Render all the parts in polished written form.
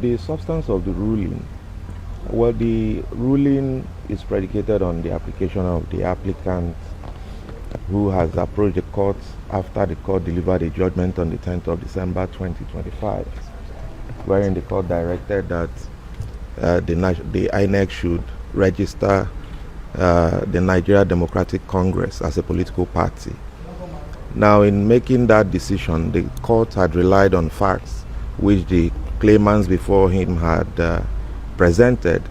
The substance of the ruling, well, the ruling is predicated on the application of the applicant who has approached the court after the court delivered a judgment on the 10th of December 2025, wherein the court directed that the INEC should register the Nigeria Democratic Congress as a political party. Now, in making that decision, the court had relied on facts which the claimants before him had presented,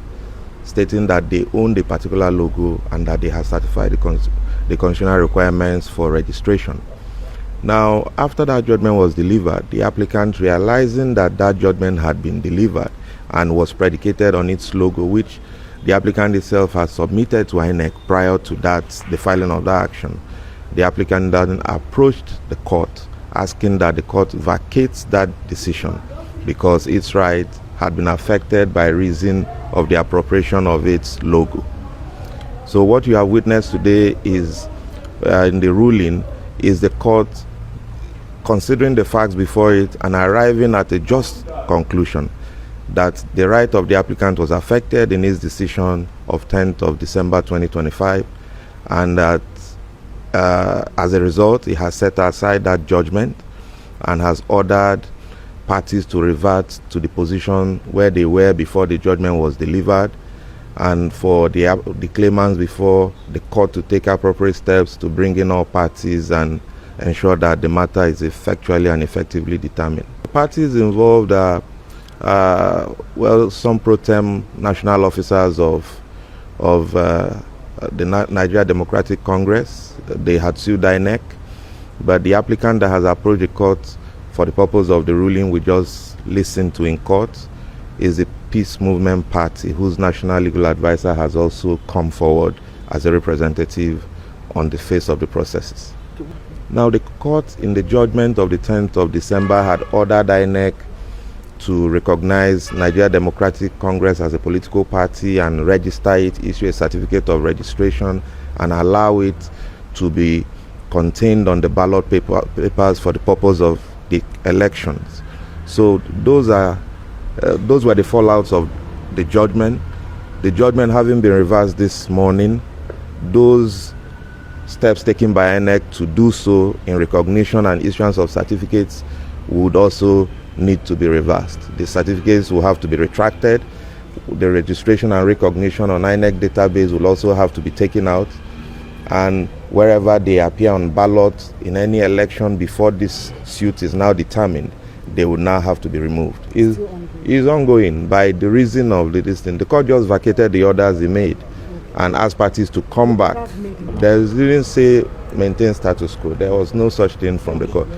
stating that they owned a particular logo and that they had satisfied the constitutional requirements for registration. Now, after that judgment was delivered, the applicant, realizing that that judgment had been delivered and was predicated on its logo, which the applicant itself had submitted to INEC prior to that, the filing of that action, the applicant then approached the court asking that the court vacates that decision because its right had been affected by reason of the appropriation of its logo. So what you have witnessed today is, in the ruling, is the court considering the facts before it and arriving at a just conclusion that the right of the applicant was affected in his decision of 10th of December 2025, and that as a result, he has set aside that judgment and has ordered parties to revert to the position where they were before the judgment was delivered, and for the claimants before the court to take appropriate steps to bring in all parties and ensure that the matter is effectually and effectively determined. The parties involved are some pro tem national officers of the Nigeria Democratic Congress. They had sued INEC, but the applicant that has approached the court for the purpose of the ruling we just listened to in court is the Peace Movement Party, whose national legal advisor has also come forward as a representative on the face of the processes. Now, the court in the judgment of the 10th of December had ordered INEC to recognize Nigeria Democratic Congress as a political party and register it, issue a certificate of registration, and allow it to be contained on the ballot papers for the purpose of the elections. So those were the fallouts of the judgment. The judgment having been reversed this morning, those steps taken by INEC to do so in recognition and issuance of certificates would also need to be reversed. The certificates will have to be retracted. The registration and recognition on INEC database will also have to be taken out, and wherever they appear on ballot in any election before this suit is now determined, they will now have to be removed. It is ongoing by the reason of this thing. The court just vacated the orders he made and asked parties to come back. There didn't say maintain status quo. There was no such thing from the court.